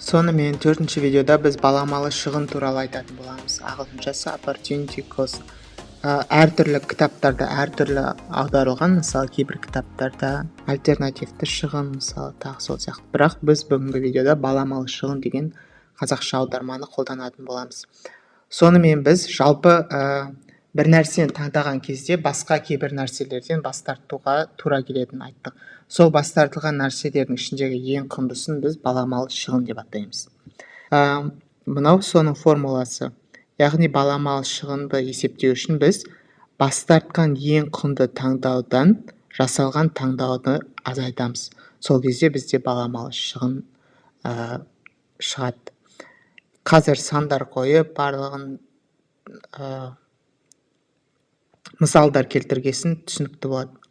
Сонымен төртінші видеода біз баламалы шығын туралы айтатын боламыз. Ағылшыншасы opportunity cost. Әртүрлі кітаптарда әртүрлі аударылған, мысалы кейбір кітаптарда альтернативті шығын, мысалы тағы сол сияқты. Бірақ біз бүгінгі видеода баламалы шығын деген қазақша аударманы қолданатын боламыз. Сонымен біз жалпы бір нәрсені таңдаған кезде басқа кейбір нәрселерден бас тартуға тура келетінін айттық. Сол бас тартылған нәрселердің ішіндегі ең құндысын біз баламалы шығын деп атаймыз. Мынау соның формуласы. Яғни баламалы шығынды есептеу үшін біз бас тартқан ең құнды таңдаудан жасалған таңдауды азайтамыз. Сол кезде бізде баламалы шығын шығады. Қазір сандар қойып, барлығын мысалдар келтіргесін түсінікті болады.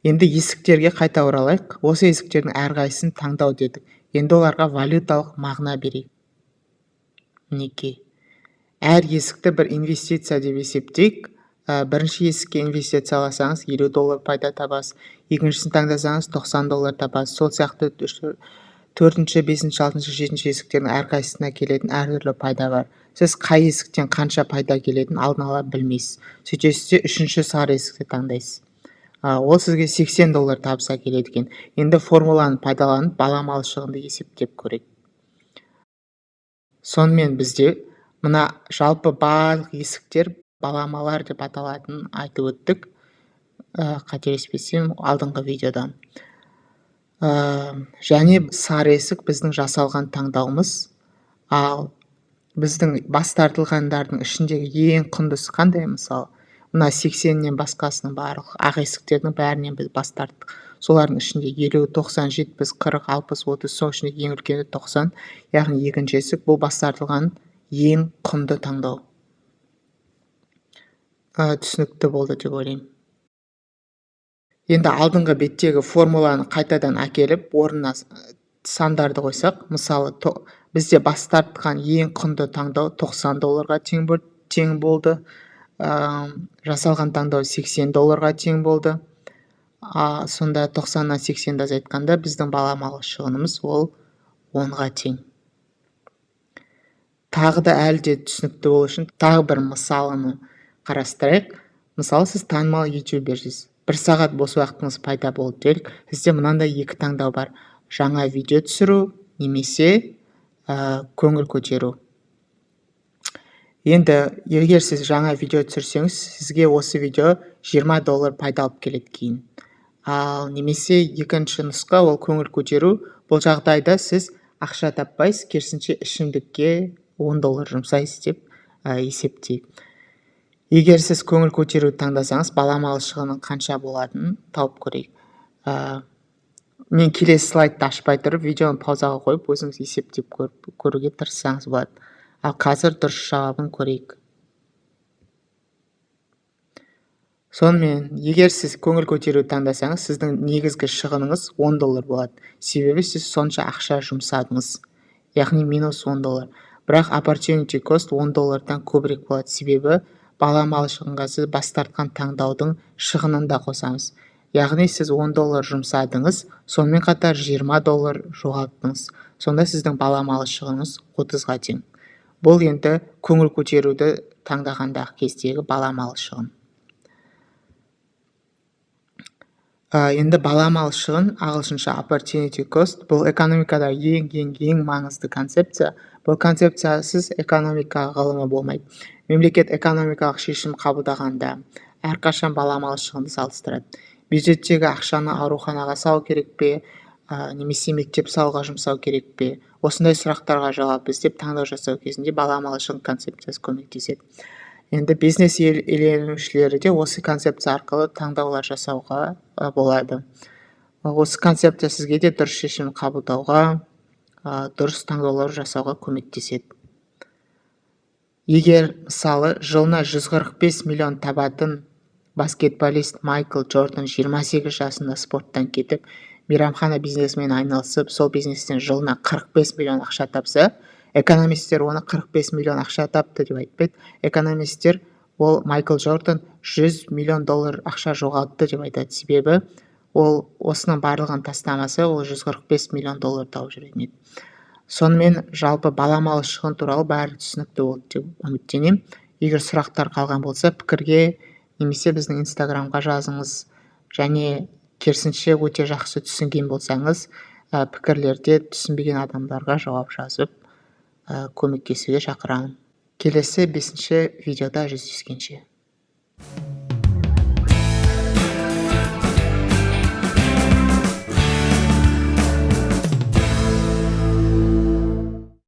Енді есіктерге қайта оралайық. Осы есіктердің әрқайсысын таңдау дедік. Енді оларға валюталық мағына берейік. Мінекей. Әр есікті бір инвестиция деп есептейік. Бірінші есікке инвестицияласаңыз $50 пайда табасыз. Екіншісін таңдасаңыз $90 табасыз. Сол сияқты төртінші, бесінші, алтыншы, жетінші есіктердің әрқайсысына келетін әртүрлі пайда бар. Сіз қай есіктен қанша пайда келетінін алдын ала білмейсіз. Сөйтесіз де үшінші сары есікті таңдайсыз. Ол сізге $80 табыс әкеледі екен. Енді формуланы пайдаланып баламалы шығынды есептеп көрейік. Сонымен бізде мына жалпы барлық есіктер баламалар деп аталатынын айтып өттік. Қателеспесем алдыңғы видеодан. Және сары есік біздің жасалған таңдауымыз. Ал біздің бас тартылғандардың ішіндегі ең құндысы қандай? Мысалы, мына 80-нен басқасының барлық ақ есіктердің бәрінен біз бас тарттық. Солардың ішінде 50, 90, 70, 40, 60, 30, соның ішінде ең үлкені 90, яғни екінші есік. Бұл бас тартылған ең құнды таңдау. Түсінікті болды деп ойлаймын. Енді алдыңғы беттегі формуланы қайтадан әкеліп, орнына сандарды қойсақ, мысалы, бізде бас тартқан ең құнды таңдау $90-ға тең болды. Жасалған таңдау $80-ға тең болды. Сонда 90-нан 80-ді азайтқанда біздің баламалы шығынымыз ол 10-ға тең. Тағы да әлі де түсінікті болу үшін тағы бір мысалыны қарастырайық. Мысалы, сіз танымал ютуберсіз. 1 сағат бос уақытыңыз пайда болды делік. Сізде мынандай екі таңдау бар. Жаңа видео түсіру немесе көңіл көтеру. Енді егер сіз жаңа видео түсірсеңіз, сізге осы видео $20 пайда алып келеді кейін. Ал немесе екінші нұсқа ол көңіл көтеру. Бұл жағдайда сіз ақша таппайсыз, керісінше ішімдікке $10 жұмсайсыз деп есептейік. Егер сіз көңіл көтеру таңдасаңыз, баламалы шығынның қанша болатынын тауып көрейік. Мен келесі слайдты ашпай тұрып, видеоны паузаға қойып, өзіңіз есептеп көруге тырыссаңыз болады. Ал қазір дұрыс жауабын көрейік. Сонымен, егер сіз көңіл көтеру таңдасаңыз, сіздің негізгі шығыныңыз $10 болады. Себебі сіз сонша ақша жұмсадыңыз. Яғни -$10. Бірақ opportunity cost $10-дан көбірек болады. Себебі баламалы шығынға сіз бас тартқан таңдаудың шығынын да қосамыз. Яғни сіз $10 жұмсадыңыз, сонымен қатар $20 жоғалттыңыз. Сонда сіздің баламалы шығыныңыз 30-ға тең. Бұл енді көңіл көтеруді таңдағандағы кездегі баламалы шығын. Енді баламалы шығын, ағылшынша opportunity cost, бұл экономикада ең маңызды концепция. Бұл концепциясыз экономика ғылымы болмайды. Мемлекет экономикалық шешім қабылдағанда әрқашан баламалы шығынды салыстырады. Бюджеттегі ақшаны ауруханаға салу керек пе, немесе мектеп салуға жұмсау керек пе? Осындай сұрақтарға жауап іздеп таңдау жасау кезінде баламалы шығын концепциясы көмектеседі. Енді бизнес иеленушілері де осы концепция арқылы таңдаулар жасауға болады. Осы концепция сізге де дұрыс шешім қабылдауға, дұрыс таңдаулар жасауға көмектеседі. Егер, мысалы, жылына 145 миллион табатын баскетболист Майкл Джордан 28 жасында спорттан кетіп, мейрамхана бизнесімен айналысып, сол бизнестен жылына 45 миллион ақша тапса, экономистер оны 45 миллион ақша тапты деп айтпайды. Экономистер ол Майкл Джордан $100 миллион ақша жоғалтты деп айтады. Себебі ол осының барлығын тастамаса, ол $145 миллион тауып жүретін еді. Сонымен жалпы баламалы шығын туралы бәрі түсінікті болды деп үміттенемін. Егер сұрақтар қалған болса, пікірге немесе біздің инстаграмға жазыңыз, және керісінше өте жақсы түсінген болсаңыз, пікірлерде түсінбеген адамдарға жауап жазып көмектесуге шақырамын. Келесі 5-ші видеода жүздескенше.